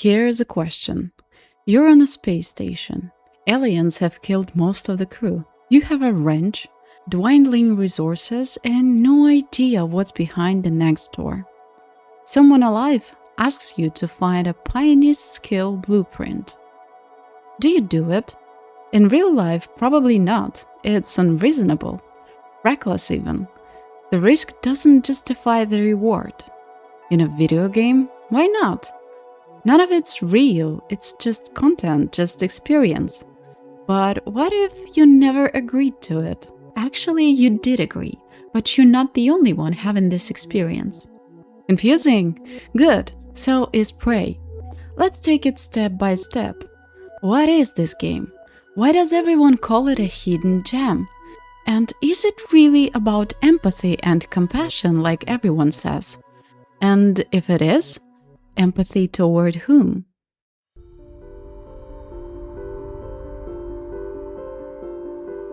Here's a question. You're on a space station. Aliens have killed most of the crew. You have a wrench, dwindling resources, and no idea what's behind the next door. Someone alive asks you to find a pioneer skill blueprint. Do you do it? In real life, probably not. It's unreasonable. Reckless even. The risk doesn't justify the reward. In a video game, why not? None of it's real, it's just content, just experience. But what if you never agreed to it? Actually, you did agree, but you're not the only one having this experience. Confusing? Good. So is Prey. Let's take it step by step. What is this game? Why does everyone call it a hidden gem? And is it really about empathy and compassion like everyone says? And if it is, empathy toward whom?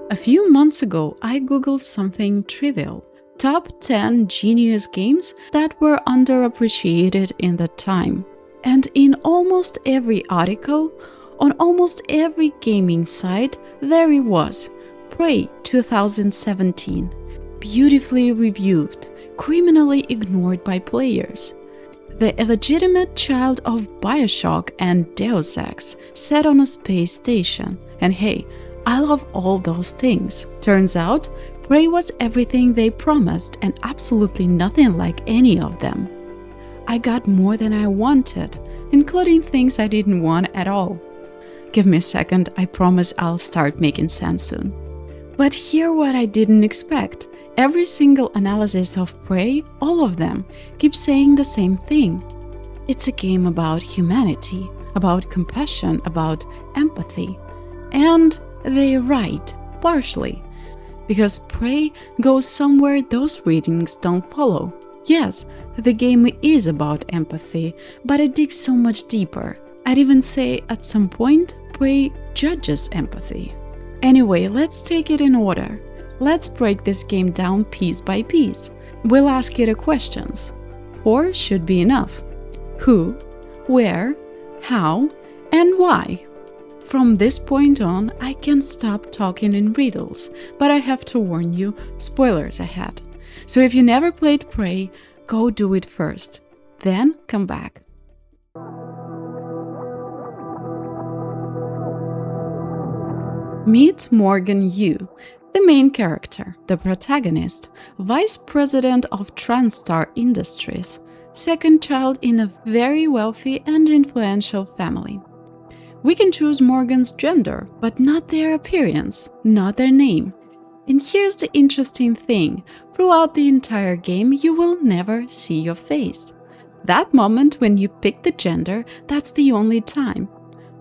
A few months ago, I googled something trivial. Top 10 genius games that were underappreciated in that time. And in almost every article, on almost every gaming site, there it was. Prey 2017. Beautifully reviewed, criminally ignored by players. The illegitimate child of Bioshock and Deus Ex, set on a space station. And hey, I love all those things. Turns out, Prey was everything they promised and absolutely nothing like any of them. I got more than I wanted, including things I didn't want at all. Give me a second, I promise I'll start making sense soon. But hear what I didn't expect. Every single analysis of Prey, all of them, keeps saying the same thing. It's a game about humanity, about compassion, about empathy. And they're right, partially. Because Prey goes somewhere those readings don't follow. Yes, the game is about empathy, but it digs so much deeper. I'd even say at some point, Prey judges empathy. Anyway, let's take it in order. Let's break this game down piece by piece. We'll ask you the questions. 4 should be enough. Who, where, how, and why. From this point on, I can stop talking in riddles, but I have to warn you, spoilers ahead. So if you never played Prey, go do it first. Then come back. Meet Morgan Yu, the main character, the protagonist, vice president of TranStar Industries, second child in a very wealthy and influential family. We can choose Morgan's gender, but not their appearance, not their name. And here's the interesting thing, throughout the entire game you will never see your face. That moment when you pick the gender, that's the only time.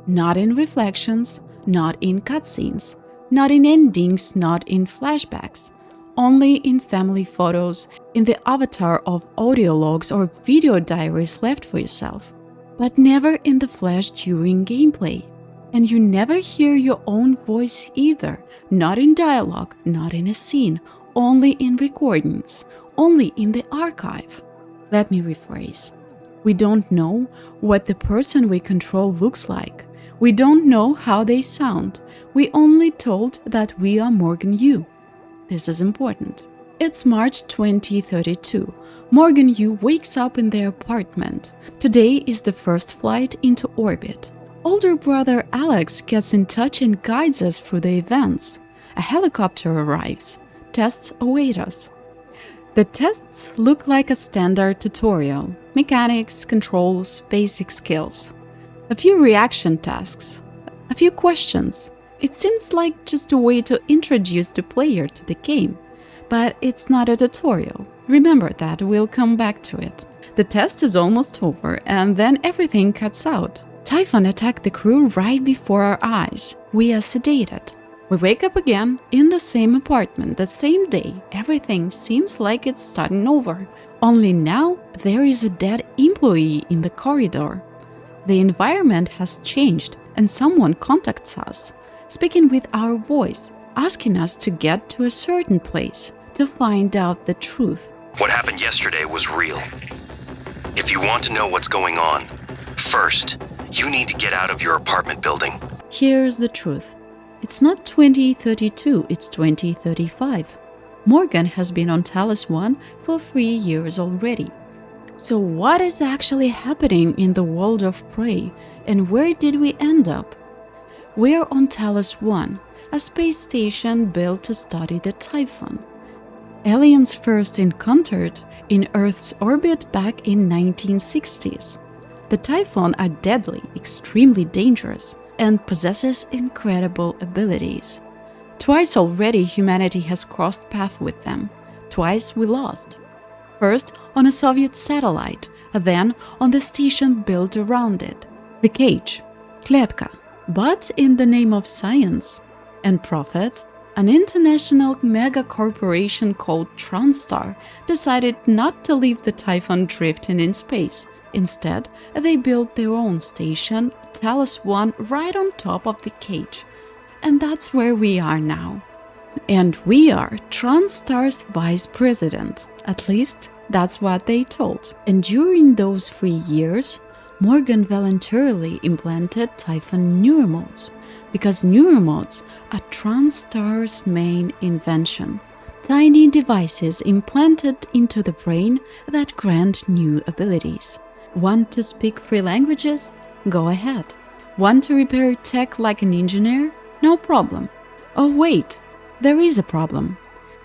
Not in reflections, not in cutscenes, not in endings, not in flashbacks. Only in family photos, in the avatar of audio logs or video diaries left for yourself. But never in the flesh during gameplay. And you never hear your own voice either, not in dialogue, not in a scene, only in recordings, only in the archive. Let me rephrase. We don't know what the person we control looks like. We don't know how they sound. We only told that we are Morgan Yu. This is important. It's March 2032. Morgan Yu wakes up in their apartment. Today is the first flight into orbit. Older brother Alex gets in touch and guides us through the events. A helicopter arrives. Tests await us. The tests look like a standard tutorial. Mechanics, controls, basic skills. A few reaction tasks. A few questions. It seems like just a way to introduce the player to the game. But it's not a tutorial. Remember that, we'll come back to it. The test is almost over, and then everything cuts out. Typhon attacked the crew right before our eyes. We are sedated. We wake up again in the same apartment the same day. Everything seems like it's starting over. Only now there is a dead employee in the corridor. The environment has changed, and someone contacts us, speaking with our voice, asking us to get to a certain place to find out the truth. What happened yesterday was real. If you want to know what's going on, first, You need to get out of your apartment building. Here's the truth. It's not 2032, it's 2035. Morgan has been on Talos 1 for 3 years already. So what is actually happening in the world of Prey, and where did we end up? We're on Talos 1, a space station built to study the Typhon. Aliens first encountered in Earth's orbit back in 1960s. The Typhon are deadly, extremely dangerous, and possesses incredible abilities. Twice already humanity has crossed paths with them. Twice we lost. First on a Soviet satellite, then on the station built around it. The cage, Kletka. But in the name of science and profit, an international mega-corporation called TranStar decided not to leave the Typhon drifting in space. Instead, they built their own station, Talos 1, right on top of the cage. And that's where we are now. And we are TranStar's vice president. At least, that's what they told. And during those 3 years, Morgan voluntarily implanted Typhon Neuromods, because Neuromods are TranStar's main invention. Tiny devices implanted into the brain that grant new abilities. Want to speak 3 languages? Go ahead. Want to repair tech like an engineer? No problem. Oh wait, there is a problem.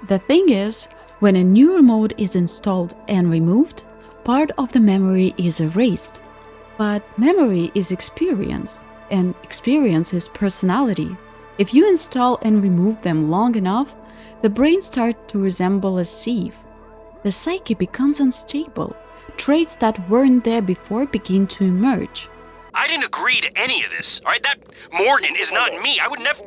The thing is, when a neuromod is installed and removed, part of the memory is erased. But memory is experience, and experience is personality. If you install and remove them long enough, the brain starts to resemble a sieve. The psyche becomes unstable. Traits that weren't there before begin to emerge. I didn't agree to any of this, all right? That Morgan is not me. I would never...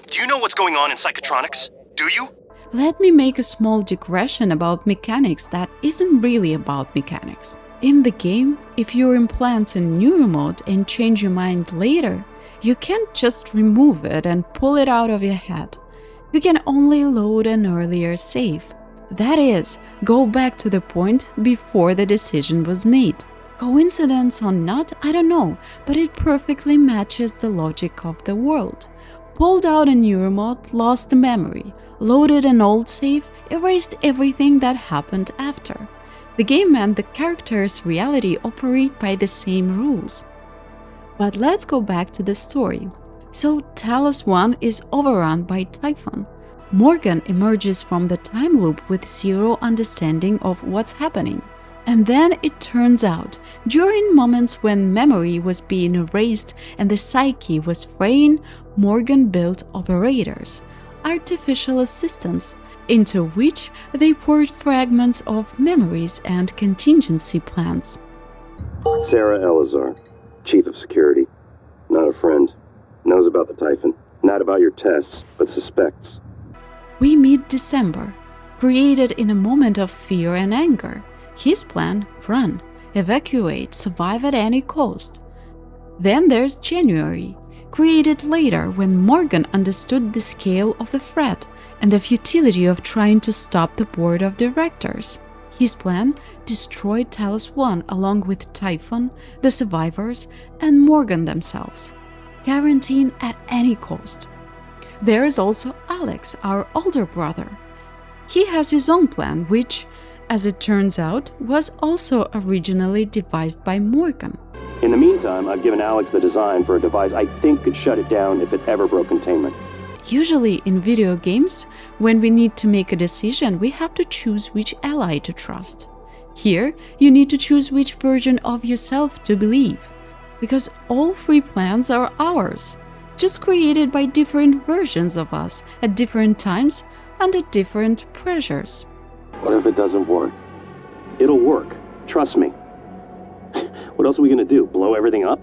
Do you know what's going on in psychotronics? Do you? Let me make a small digression about mechanics that isn't really about mechanics. In the game, if you implant a neuromod and change your mind later, you can't just remove it and pull it out of your head. You can only load an earlier save. That is, go back to the point before the decision was made. Coincidence or not, I don't know, but it perfectly matches the logic of the world. Pulled out a neuromod, lost the memory, loaded an old save, erased everything that happened after. The game and the character's reality operate by the same rules. But let's go back to the story. So Talos 1 is overrun by Typhon. Morgan emerges from the time loop with zero understanding of what's happening. And then it turns out, during moments when memory was being erased and the psyche was fraying, Morgan built operators, artificial assistants, into which they poured fragments of memories and contingency plans. Sarah Elazar, Chief of Security. Not a friend. Knows about the Typhon. Not about your tests, but suspects. We meet December, created in a moment of fear and anger. His plan: run, evacuate, survive at any cost. Then there's January, created later when Morgan understood the scale of the threat and the futility of trying to stop the board of directors. His plan: destroyed Talos 1 along with Typhon, the survivors, and Morgan themselves. Quarantine at any cost. There is also Alex, our older brother. He has his own plan, which, as it turns out, was also originally devised by Morgan. In the meantime, I've given Alex the design for a device I think could shut it down if it ever broke containment. Usually in video games, when we need to make a decision, we have to choose which ally to trust. Here, you need to choose which version of yourself to believe, because all 3 plans are ours, just created by different versions of us at different times under different pressures. What if it doesn't work? It'll work. Trust me. What else are we gonna do? Blow everything up?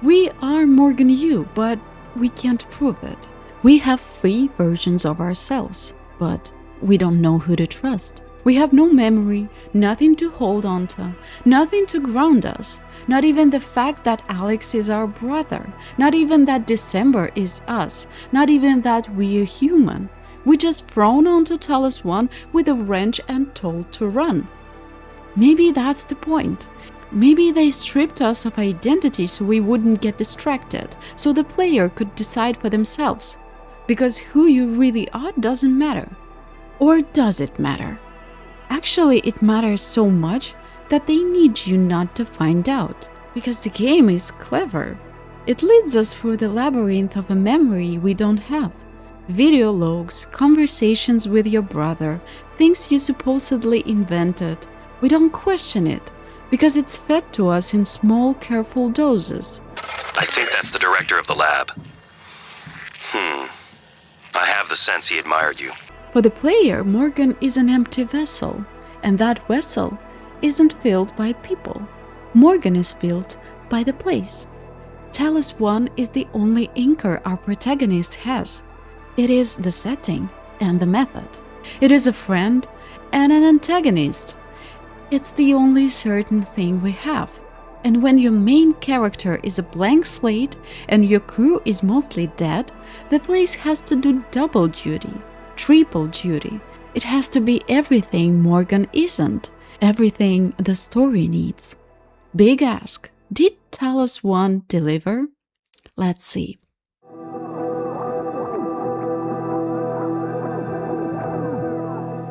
We are Morgan you, but we can't prove it. We have 3 versions of ourselves, but we don't know who to trust. We have no memory, nothing to hold on to, nothing to ground us. Not even the fact that Alex is our brother, not even that December is us, not even that we are human. We just thrown onto Talos 1 with a wrench and told to run. Maybe that's the point. Maybe they stripped us of identity so we wouldn't get distracted, so the player could decide for themselves. Because who you really are doesn't matter. Or does it matter? Actually, it matters so much that they need you not to find out. Because the game is clever. It leads us through the labyrinth of a memory we don't have. Video logs, conversations with your brother, things you supposedly invented. We don't question it, because it's fed to us in small, careful doses. I think that's the director of the lab. I have the sense he admired you. For the player, Morgan is an empty vessel, and that vessel isn't filled by people. Morgan is filled by the place. Talos 1 is the only anchor our protagonist has. It is the setting and the method. It is a friend and an antagonist. It's the only certain thing we have. And when your main character is a blank slate and your crew is mostly dead, the place has to do double duty, triple duty. It has to be everything Morgan isn't, everything the story needs. Big ask. Did Talos 1 deliver? Let's see.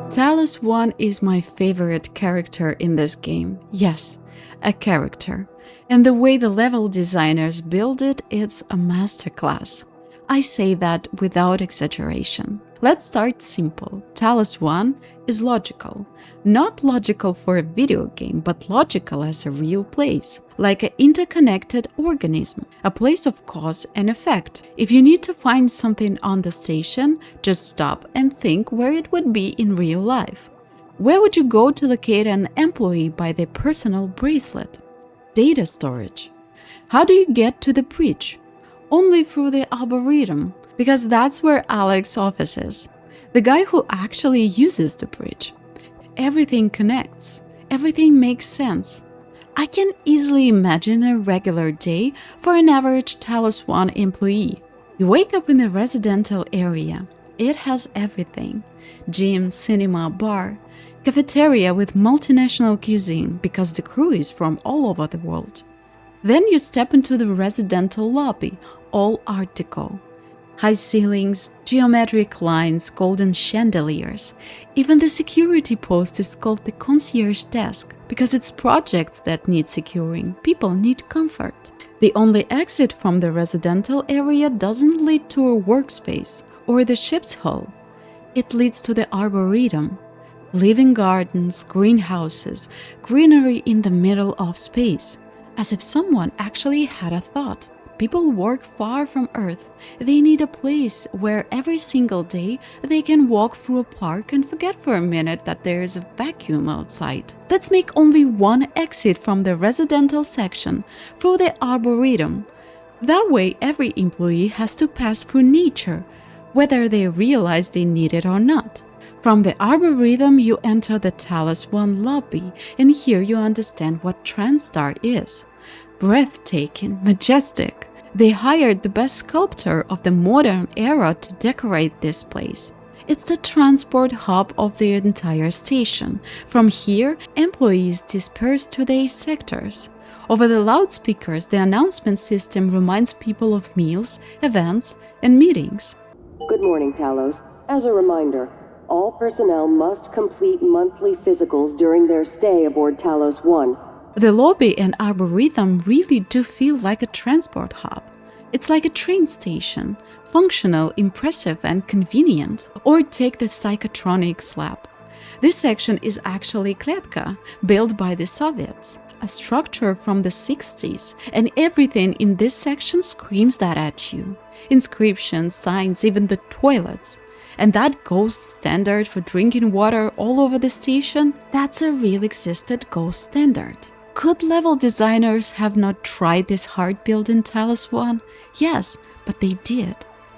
Talos 1 is my favorite character in this game. Yes, a character. And the way the level designers build it, it's a masterclass. I say that without exaggeration. Let's start simple. Talos 1 is logical. Not logical for a video game, but logical as a real place. Like an interconnected organism, a place of cause and effect. If you need to find something on the station, just stop and think where it would be in real life. Where would you go to locate an employee by their personal bracelet? Data storage. How do you get to the bridge? Only through the Arboretum, because that's where Alex's office is. The guy who actually uses the bridge. Everything connects. Everything makes sense. I can easily imagine a regular day for an average Talos 1 employee. You wake up in the residential area. It has everything. Gym, cinema, bar, cafeteria with multinational cuisine because the crew is from all over the world. Then you step into the residential lobby, all Art Deco. High ceilings, geometric lines, golden chandeliers. Even the security post is called the concierge desk because it's projects that need securing. People need comfort. The only exit from the residential area doesn't lead to a workspace or the ship's hull. It leads to the Arboretum. Living gardens, greenhouses, greenery in the middle of space. As if someone actually had a thought. People work far from Earth. They need a place where every single day they can walk through a park and forget for a minute that there is a vacuum outside. Let's make only one exit from the residential section through the Arboretum. That way every employee has to pass through nature, whether they realize they need it or not. From the Arboretum you enter the Talos 1 lobby, and here you understand what TranStar is. Breathtaking, majestic. They hired the best sculptor of the modern era to decorate this place. It's the transport hub of the entire station. From here, employees disperse to their sectors. Over the loudspeakers, the announcement system reminds people of meals, events, and meetings. Good morning, Talos. As a reminder, all personnel must complete monthly physicals during their stay aboard Talos 1. The lobby and Arboretum really do feel like a transport hub. It's like a train station, functional, impressive, and convenient. Or take the Psychotronics lab. This section is actually Kletka, built by the Soviets, a structure from the 60s, and everything in this section screams that at you. Inscriptions, signs, even the toilets. And that ghost standard for drinking water all over the station, that's a real existed ghost standard. Could level designers have not tried this hard build in Talos 1? Yes, but they did.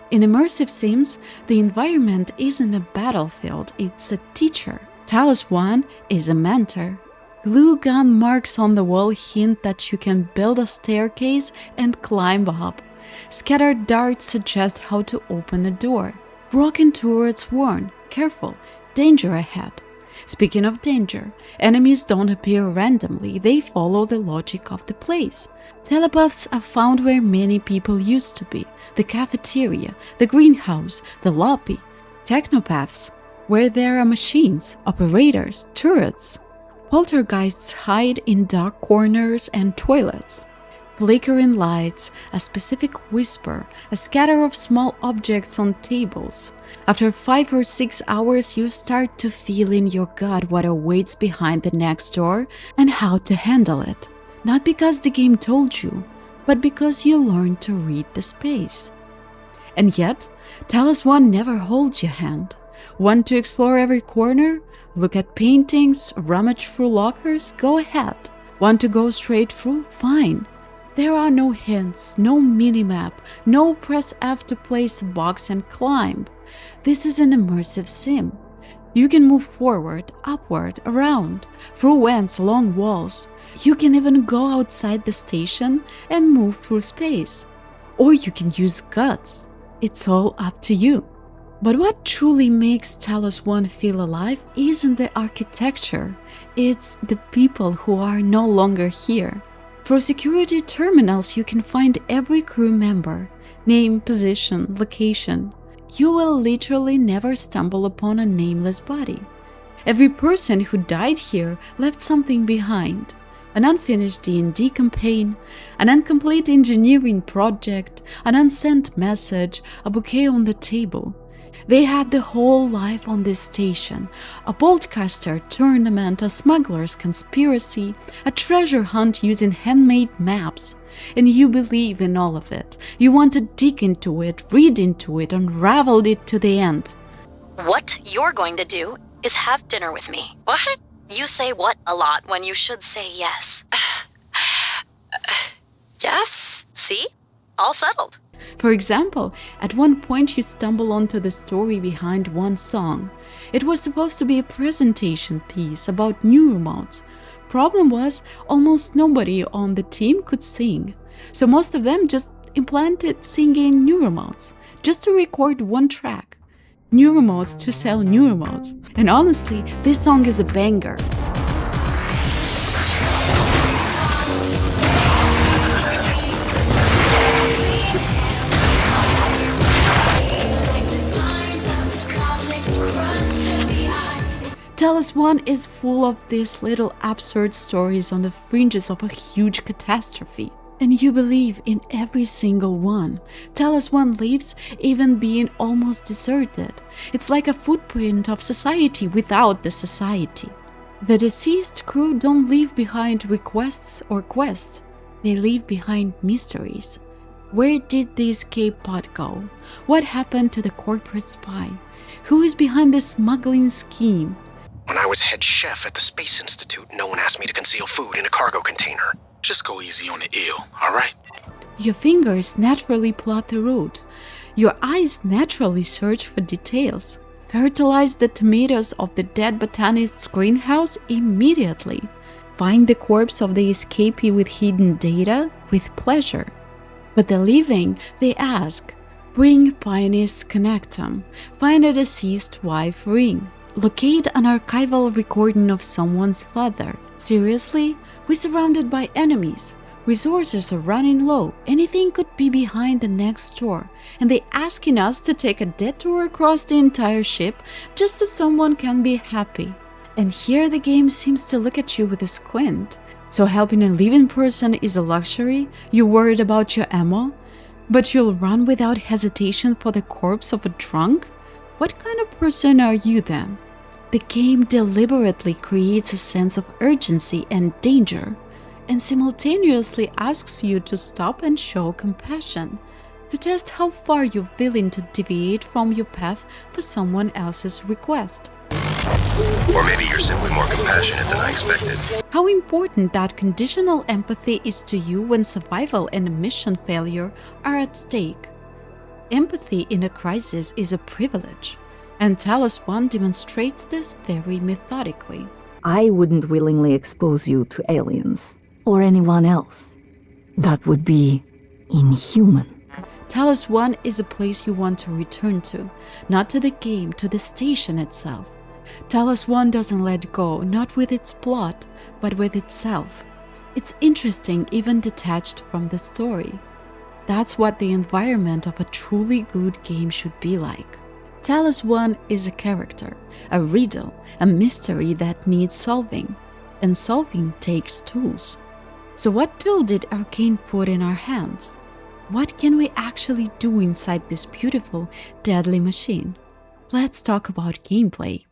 In Immersive Sims, the environment isn't a battlefield, it's a teacher. Talos 1 is a mentor. Glue gun marks on the wall hint that you can build a staircase and climb up. Scattered darts suggest how to open a door. Broken turrets warn, careful, danger ahead. Speaking of danger, enemies don't appear randomly, they follow the logic of the place. Telepaths are found where many people used to be, the cafeteria, the greenhouse, the lobby. Technopaths, where there are machines, operators, turrets. Poltergeists hide in dark corners and toilets. Flickering lights, a specific whisper, a scatter of small objects on tables. After 5 or 6 hours, you start to feel in your gut what awaits behind the next door and how to handle it. Not because the game told you, but because you learned to read the space. And yet, Talos 1 never holds your hand. Want to explore every corner? Look at paintings, rummage through lockers? Go ahead. Want to go straight through? Fine. There are no hints, no minimap, no press F to place a box and climb. This is an immersive sim. You can move forward, upward, around, through vents, along walls. You can even go outside the station and move through space. Or you can use guts. It's all up to you. But what truly makes Talos 1 feel alive isn't the architecture, it's the people who are no longer here. Through security terminals, you can find every crew member, name, position, location. You will literally never stumble upon a nameless body. Every person who died here left something behind. An unfinished D&D campaign, an incomplete engineering project, an unsent message, a bouquet on the table. They had the whole life on this station, a boltcaster tournament, a smuggler's conspiracy, a treasure hunt using handmade maps. And you believe in all of it. You want to dig into it, read into it, unravel it to the end. What you're going to do is have dinner with me. What? You say what a lot when you should say yes. Yes? See? All settled. For example, at one point you stumble onto the story behind one song. It was supposed to be a presentation piece about Neuromods. Problem was, almost nobody on the team could sing. So most of them just implanted singing Neuromods, just to record one track. Neuromods to sell Neuromods. And honestly, this song is a banger. Talos 1 is full of these little absurd stories on the fringes of a huge catastrophe. And you believe in every single one. Talos 1 lives even being almost deserted. It's like a footprint of society without the society. The deceased crew don't leave behind requests or quests. They leave behind mysteries. Where did the escape pod go? What happened to the corporate spy? Who is behind the smuggling scheme? When I was head chef at the Space Institute, no one asked me to conceal food in a cargo container. Just go easy on the ill, alright? Your fingers naturally plot the route. Your eyes naturally search for details. Fertilize the tomatoes of the dead botanist's greenhouse immediately. Find the corpse of the escapee with hidden data with pleasure. But the living, they ask, bring Pioneer's connectum, find a deceased wife ring. Locate an archival recording of someone's father. Seriously? We're surrounded by enemies. Resources are running low. Anything could be behind the next door. And they're asking us to take a detour across the entire ship just so someone can be happy. And here the game seems to look at you with a squint. So helping a living person is a luxury? You're worried about your ammo? But you'll run without hesitation for the corpse of a drunk? What kind of person are you then? The game deliberately creates a sense of urgency and danger, and simultaneously asks you to stop and show compassion, to test how far you're willing to deviate from your path for someone else's request. Or maybe you're simply more compassionate than I expected. How important that conditional empathy is to you when survival and mission failure are at stake. Empathy in a crisis is a privilege. And Talos 1 demonstrates this very methodically. I wouldn't willingly expose you to aliens, or anyone else. That would be inhuman. Talos 1 is a place you want to return to, not to the game, to the station itself. Talos 1 doesn't let go, not with its plot, but with itself. It's interesting, even detached from the story. That's what the environment of a truly good game should be like. Talos 1 is a character, a riddle, a mystery that needs solving. And solving takes tools. So what tool did Arkane put in our hands? What can we actually do inside this beautiful, deadly machine? Let's talk about gameplay.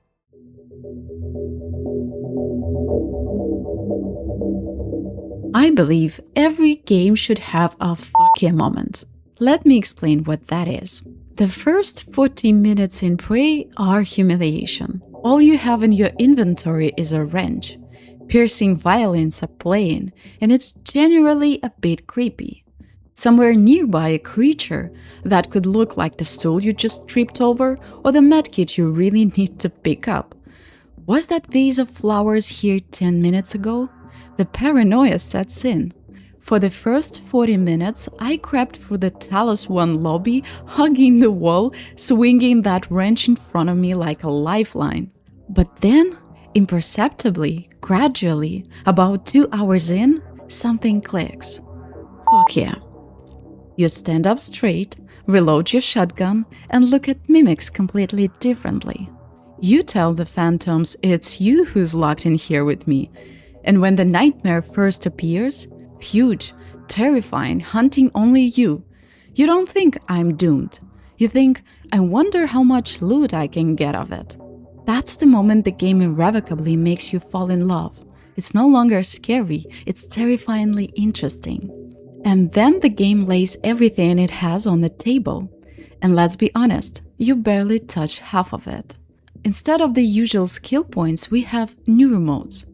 I believe every game should have a fuck yeah moment. Let me explain what that is. The first 40 minutes in Prey are humiliation. All you have in your inventory is a wrench. Piercing violins are playing, and it's generally a bit creepy. Somewhere nearby, a creature that could look like the stool you just tripped over or the medkit you really need to pick up. Was that vase of flowers here 10 minutes ago? The paranoia sets in. For the first 40 minutes, I crept through the Talos 1 lobby, hugging the wall, swinging that wrench in front of me like a lifeline. But then, imperceptibly, gradually, about 2 hours in, something clicks. Fuck yeah. You stand up straight, reload your shotgun, and look at mimics completely differently. You tell the phantoms it's you who's locked in here with me, and when the nightmare first appears, huge, terrifying, hunting only you don't think I'm doomed. You think, I wonder how much loot I can get of it. That's the moment the game irrevocably makes you fall in love. It's no longer scary, it's terrifyingly interesting. And then the game lays everything it has on the table. And let's be honest, you barely touch half of it. Instead of the usual skill points, we have neuromods.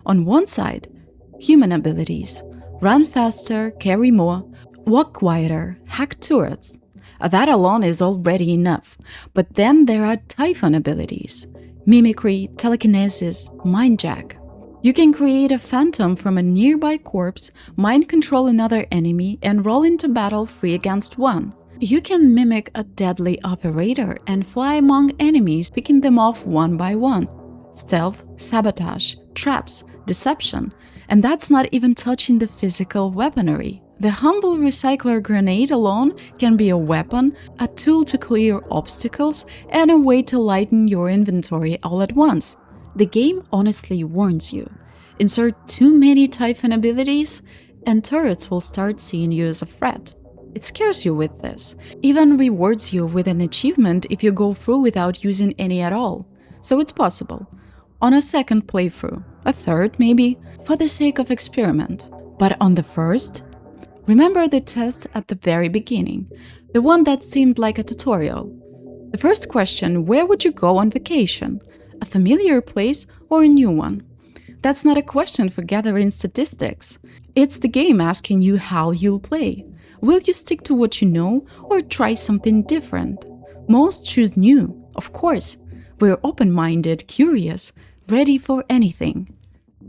On one side, human abilities. Run faster, carry more, walk quieter, hack turrets. That alone is already enough. But then there are Typhon abilities. Mimicry, telekinesis, mindjack. You can create a phantom from a nearby corpse, mind control another enemy, and roll into battle 3 against 1. You can mimic a deadly operator and fly among enemies, picking them off one by one. Stealth, sabotage, traps, deception, and that's not even touching the physical weaponry. The humble recycler grenade alone can be a weapon, a tool to clear obstacles, and a way to lighten your inventory all at once. The game honestly warns you. Insert too many Typhon abilities, and turrets will start seeing you as a threat. It scares you with this, even rewards you with an achievement if you go through without using any at all. So it's possible. On a second playthrough, a third maybe, for the sake of experiment. But on the first, remember the test at the very beginning, the one that seemed like a tutorial. The first question, where would you go on vacation? A familiar place or a new one? That's not a question for gathering statistics. It's the game asking you how you'll play. Will you stick to what you know or try something different? Most choose new, of course. We're open-minded, curious, ready for anything.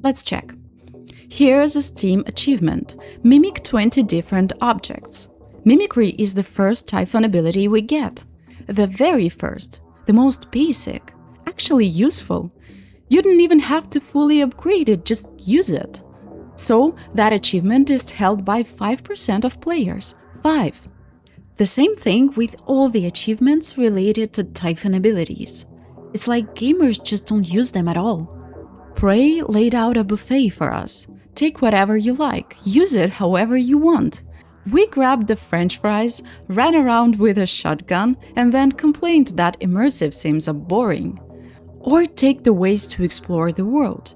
Let's check. Here's a Steam achievement. Mimic 20 different objects. Mimicry is the first Typhon ability we get. The very first, the most basic, actually useful. You didn't even have to fully upgrade it, just use it. So that achievement is held by 5% of players. 5. The same thing with all the achievements related to Typhon abilities. It's like gamers just don't use them at all. Prey laid out a buffet for us. Take whatever you like, use it however you want. We grabbed the french fries, ran around with a shotgun, and then complained that Immersive seems boring. Or take the ways to explore the world.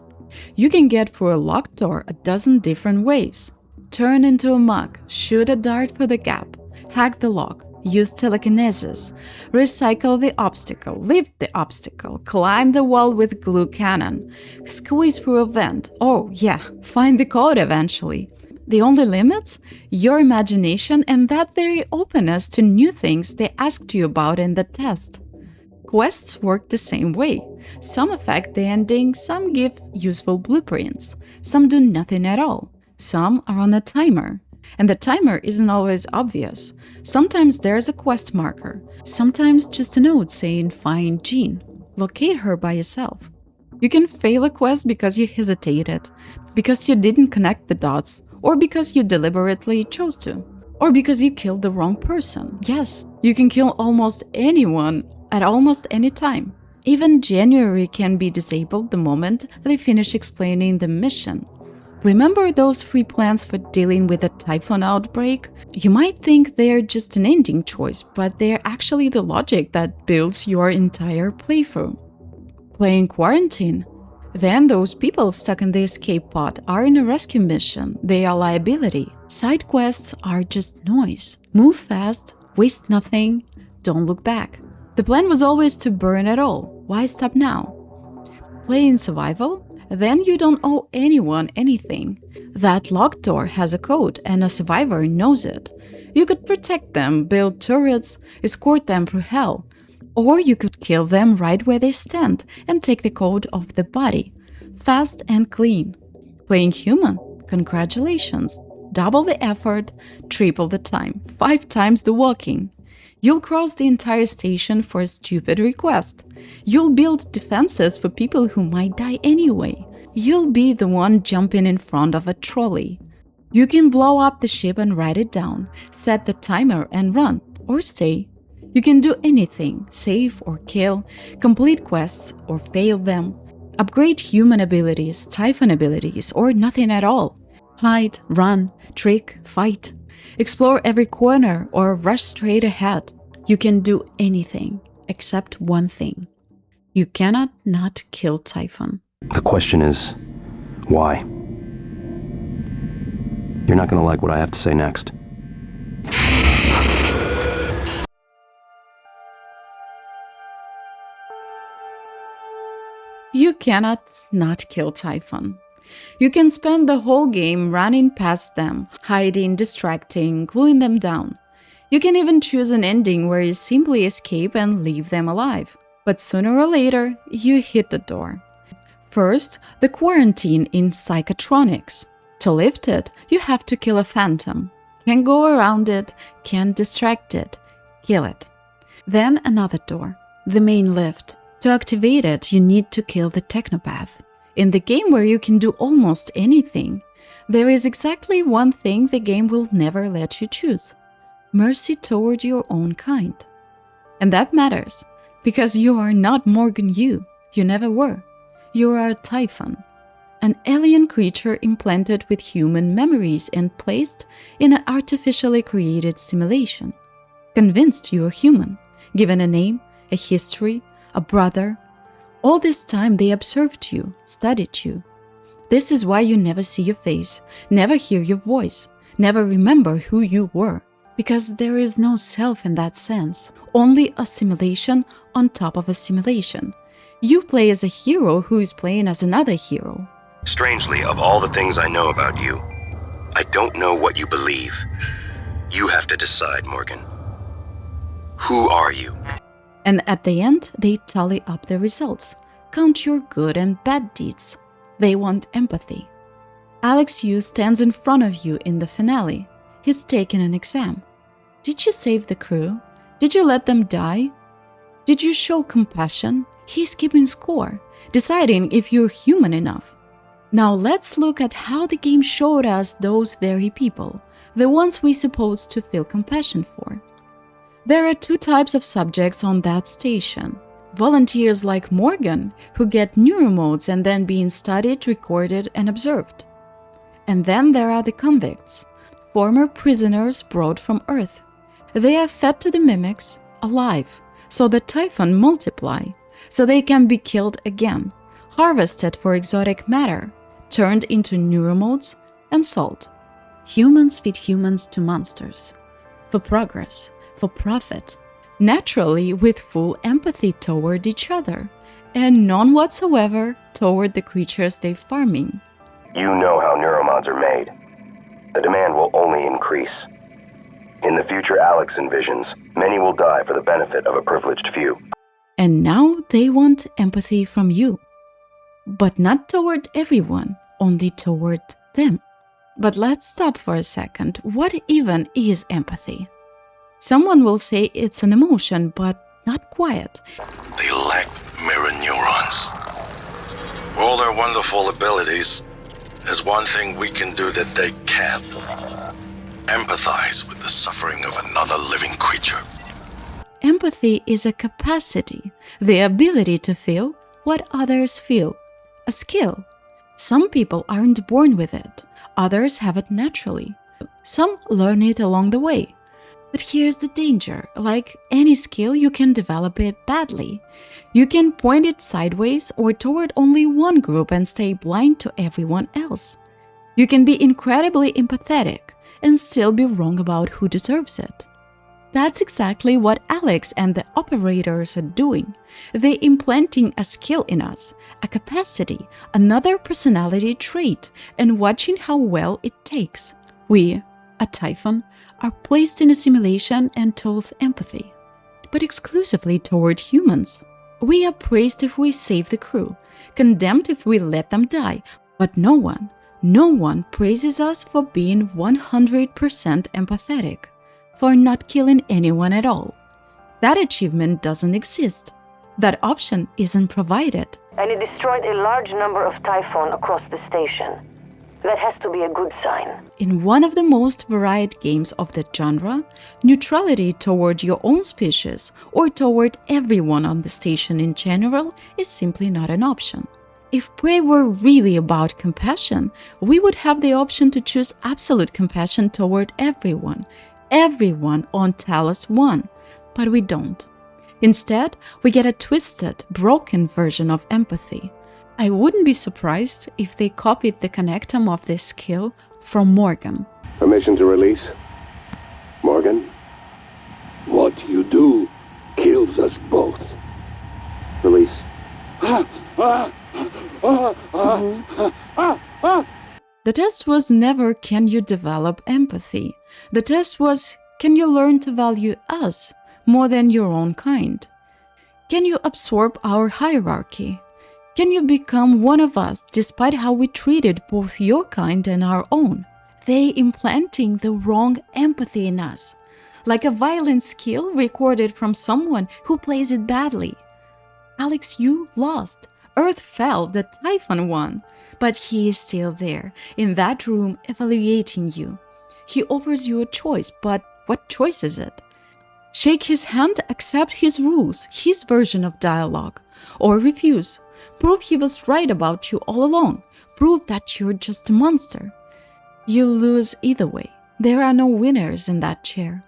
You can get through a locked door a dozen different ways. Turn into a mug, shoot a dart for the gap, hack the lock, use telekinesis, recycle the obstacle, lift the obstacle, climb the wall with glue cannon, squeeze through a vent, oh yeah, find the code eventually. The only limits? Your imagination and that very openness to new things they asked you about in the test. Quests work the same way. Some affect the ending, some give useful blueprints, some do nothing at all, some are on a timer. And the timer isn't always obvious. Sometimes there's a quest marker, sometimes just a note saying find Jean. locate her by yourself. You can fail a quest because you hesitated, because you didn't connect the dots, or because you deliberately chose to, or because you killed the wrong person. Yes, you can kill almost anyone at almost any time. Even January can be disabled the moment they finish explaining the mission. Remember those free plans for dealing with a typhon outbreak? You might think they're just an ending choice, but they're actually the logic that builds your entire playthrough. Playing Quarantine? Then those people stuck in the escape pod are in a rescue mission. They are liability. Side quests are just noise. Move fast, waste nothing, don't look back. The plan was always to burn it all. Why stop now? Playing survival? Then you don't owe anyone anything. That locked door has a code and a survivor knows it. You could protect them, build turrets, escort them through hell. Or you could kill them right where they stand and take the code off the body. Fast and clean. Playing human? Congratulations. Double the effort, triple the time, 5 times the walking. You'll cross the entire station for a stupid request. You'll build defenses for people who might die anyway. You'll be the one jumping in front of a trolley. You can blow up the ship and write it down, set the timer and run, or stay. You can do anything, save or kill, complete quests or fail them, upgrade human abilities, Typhon abilities, or nothing at all. Hide, run, trick, fight. Explore every corner or rush straight ahead. You can do anything except one thing. You cannot not kill Typhon. The question is, why? You're not gonna like what I have to say next. You cannot not kill Typhon. You can spend the whole game running past them, hiding, distracting, gluing them down. You can even choose an ending where you simply escape and leave them alive. But sooner or later, you hit the door. First, the quarantine in psychotronics. To lift it, you have to kill a phantom. Can't go around it, can't distract it. Kill it. Then another door, the main lift. To activate it, you need to kill the technopath. In the game where you can do almost anything, there is exactly one thing the game will never let you choose: mercy toward your own kind. And that matters, because you are not Morgan you never were. You are a Typhon, an alien creature implanted with human memories and placed in an artificially created simulation. Convinced you are human, given a name, a history, a brother. All this time they observed you, studied you. This is why you never see your face, never hear your voice, never remember who you were. Because there is no self in that sense, only a simulation on top of a simulation. You play as a hero who is playing as another hero. Strangely, of all the things I know about you, I don't know what you believe. You have to decide, Morgan. Who are you? And at the end, they tally up the results, count your good and bad deeds. They want empathy. Alex Yu stands in front of you in the finale. He's taking an exam. Did you save the crew? Did you let them die? Did you show compassion? He's keeping score, deciding if you're human enough. Now let's look at how the game showed us those very people, the ones we're supposed to feel compassion for. There are 2 types of subjects on that station. Volunteers like Morgan, who get neuromodes and then being studied, recorded, and observed. And then there are the convicts, former prisoners brought from Earth. They are fed to the mimics, alive, so that Typhon multiply, so they can be killed again, harvested for exotic matter, turned into neuromodes, and sold. Humans feed humans to monsters. For progress. For profit, naturally with full empathy toward each other, and none whatsoever toward the creatures they're farming. You know how neuromods are made. The demand will only increase. In the future Alex envisions, many will die for the benefit of a privileged few. And now they want empathy from you. But not toward everyone, only toward them. But let's stop for a second. What even is empathy? Someone will say it's an emotion, but not quite. They lack mirror neurons. For all their wonderful abilities, there's one thing we can do that they can't. Empathize with the suffering of another living creature. Empathy is a capacity, the ability to feel what others feel. A skill. Some people aren't born with it, others have it naturally. Some learn it along the way. But here's the danger. Like any skill, you can develop it badly. You can point it sideways or toward only one group and stay blind to everyone else. You can be incredibly empathetic and still be wrong about who deserves it. That's exactly what Alex and the operators are doing. They're implanting a skill in us, a capacity, another personality trait, and watching how well it takes. We, at Typhon, are placed in a simulation and taught empathy, but exclusively toward humans. We are praised if we save the crew, condemned if we let them die, but no one praises us for being 100% empathetic, for not killing anyone at all. That achievement doesn't exist. That option isn't provided. And it destroyed a large number of Typhon across the station. That has to be a good sign. In one of the most varied games of the genre, neutrality toward your own species or toward everyone on the station in general is simply not an option. If Prey were really about compassion, we would have the option to choose absolute compassion toward everyone on Talos 1, but we don't. Instead, we get a twisted, broken version of empathy. I wouldn't be surprised if they copied the connectum of this skill from Morgan. Permission to release? Morgan? What you do kills us both. Release. The test was never, can you develop empathy? The test was, can you learn to value us more than your own kind? Can you absorb our hierarchy? Can you become one of us despite how we treated both your kind and our own? They implanting the wrong empathy in us, like a violent skill recorded from someone who plays it badly. Alex, you lost. Earth fell, the Typhon won. But he is still there, in that room, evaluating you. He offers you a choice, but what choice is it? Shake his hand, accept his rules, his version of dialogue, or refuse. Prove he was right about you all along. Prove that you're just a monster. You lose either way. There are no winners in that chair.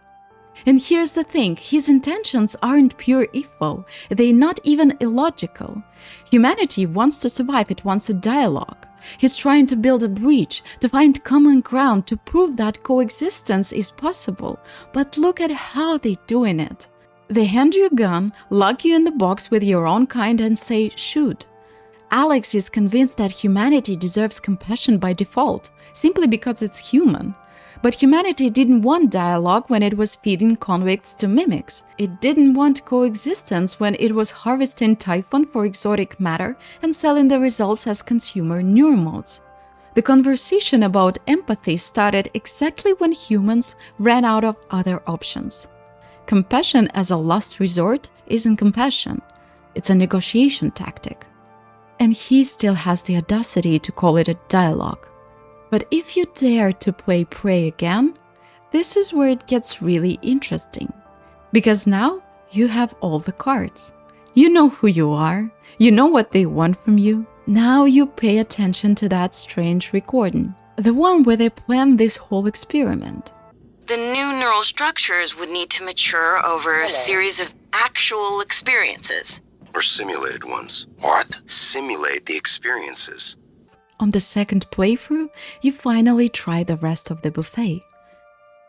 And here's the thing, his intentions aren't pure evil. They're not even illogical. Humanity wants to survive, it wants a dialogue. He's trying to build a bridge, to find common ground, to prove that coexistence is possible. But look at how they're doing it. They hand you a gun, lock you in the box with your own kind and say, shoot. Alex is convinced that humanity deserves compassion by default, simply because it's human. But humanity didn't want dialogue when it was feeding convicts to mimics. It didn't want coexistence when it was harvesting Typhon for exotic matter and selling the results as consumer neuromods. The conversation about empathy started exactly when humans ran out of other options. Compassion as a last resort isn't compassion. It's a negotiation tactic. And he still has the audacity to call it a dialogue. But if you dare to play Prey again, this is where it gets really interesting. Because now you have all the cards. You know who you are. You know what they want from you. Now you pay attention to that strange recording. The one where they planned this whole experiment. The new neural structures would need to mature over a series of actual experiences. Or simulated ones. What? Simulate the experiences. On the second playthrough, you finally try the rest of the buffet.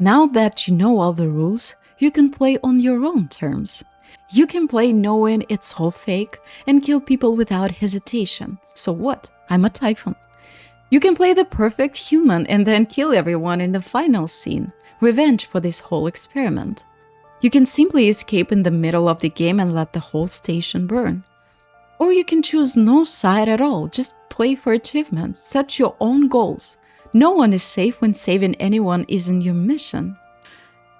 Now that you know all the rules, you can play on your own terms. You can play knowing it's all fake and kill people without hesitation. So what? I'm a Typhon. You can play the perfect human and then kill everyone in the final scene. Revenge for this whole experiment. You can simply escape in the middle of the game and let the whole station burn. Or you can choose no side at all, just play for achievements, set your own goals. No one is safe when saving anyone isn't your mission.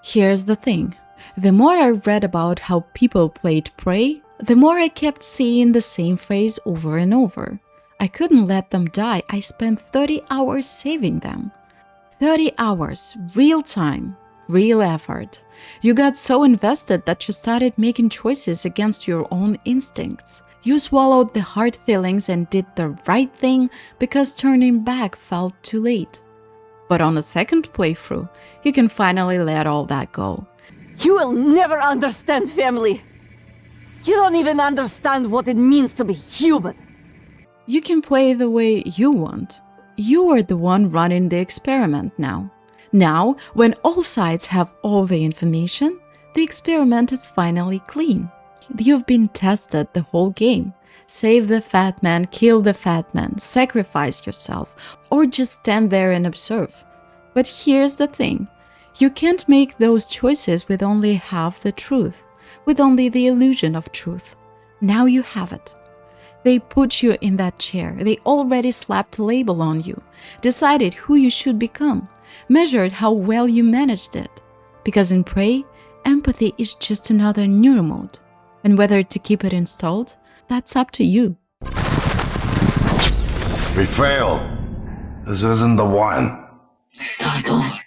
Here's the thing. The more I read about how people played Prey, the more I kept seeing the same phrase over and over. I couldn't let them die. I spent 30 hours saving them. 30 hours, real time, real effort. You got so invested that you started making choices against your own instincts. You swallowed the hard feelings and did the right thing because turning back felt too late. But on the second playthrough, you can finally let all that go. You will never understand family. You don't even understand what it means to be human. You can play the way you want. You are the one running the experiment now. Now, when all sides have all the information, the experiment is finally clean. You've been tested the whole game. Save the fat man, kill the fat man, sacrifice yourself, or just stand there and observe. But here's the thing. You can't make those choices with only half the truth, with only the illusion of truth. Now you have it. They put you in that chair. They already slapped a label on you, decided who you should become, measured how well you managed it. Because in Prey, empathy is just another neuromod. And whether to keep it installed, that's up to you. We failed. This isn't the one. Start over.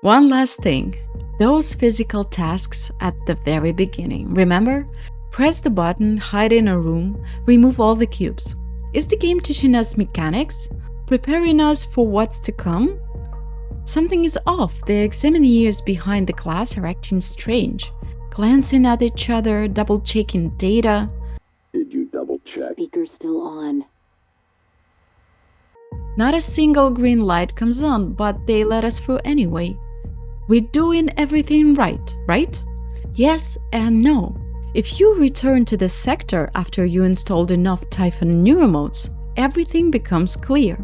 One last thing. Those physical tasks at the very beginning, remember? Press the button, hide in a room, remove all the cubes. Is the game teaching us mechanics? Preparing us for what's to come? Something is off. The examinees behind the class are acting strange. Glancing at each other, double-checking data. Did you double-check? Speaker's still on. Not a single green light comes on, but they let us through anyway. We're doing everything right? Yes and no. If you return to the sector after you installed enough Typhon neuromodes, everything becomes clear.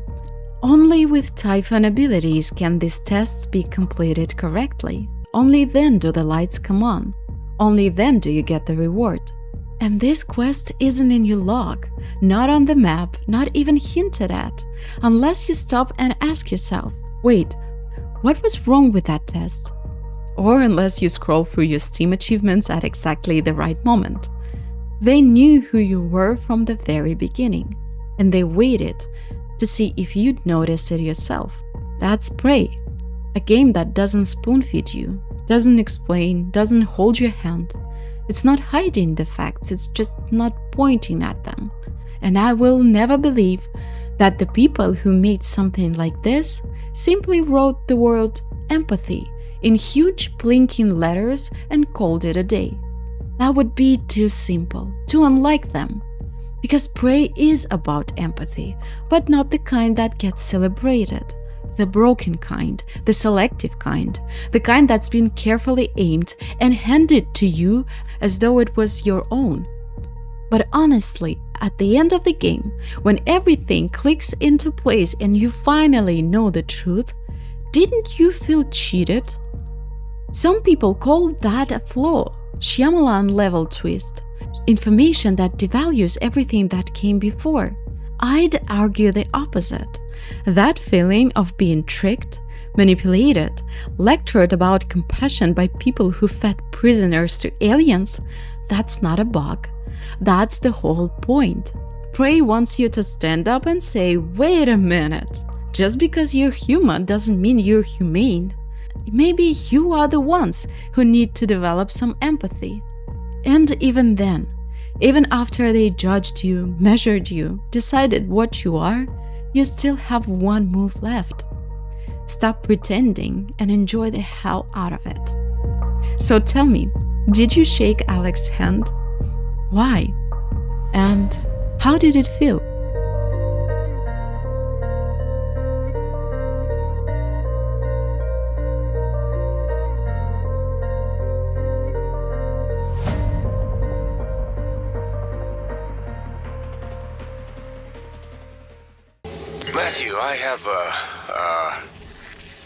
Only with Typhon abilities can these tests be completed correctly. Only then do the lights come on. Only then do you get the reward. And this quest isn't in your log, not on the map, not even hinted at, unless you stop and ask yourself, wait, what was wrong with that test? Or unless you scroll through your Steam achievements at exactly the right moment. They knew who you were from the very beginning, and they waited to see if you'd notice it yourself. That's Prey, a game that doesn't spoon-feed you, doesn't explain, doesn't hold your hand. It's not hiding the facts, it's just not pointing at them. And I will never believe that the people who made something like this simply wrote the word empathy in huge blinking letters and called it a day. That would be too simple, too unlike them. Because Prey is about empathy, but not the kind that gets celebrated. The broken kind, the selective kind, the kind that's been carefully aimed and handed to you as though it was your own. But honestly, at the end of the game, when everything clicks into place and you finally know the truth, didn't you feel cheated? Some people call that a flaw, Shyamalan-level twist, information that devalues everything that came before. I'd argue the opposite. That feeling of being tricked, manipulated, lectured about compassion by people who fed prisoners to aliens, that's not a bug. That's the whole point. Prey wants you to stand up and say, wait a minute. Just because you're human doesn't mean you're humane. Maybe you are the ones who need to develop some empathy. And even then, even after they judged you, measured you, decided what you are, you still have one move left. Stop pretending and enjoy the hell out of it. So tell me, did you shake Alex's hand? Why? And how did it feel? Matthew, I have a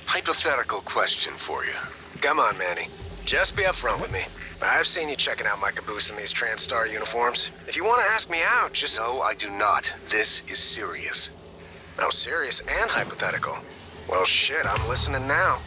hypothetical question for you. Come on, Manny. Just be upfront with me. I've seen you checking out my caboose in these TranStar uniforms. If you want to ask me out, just... No, I do not. This is serious. Oh, serious and hypothetical. Well, shit, I'm listening now.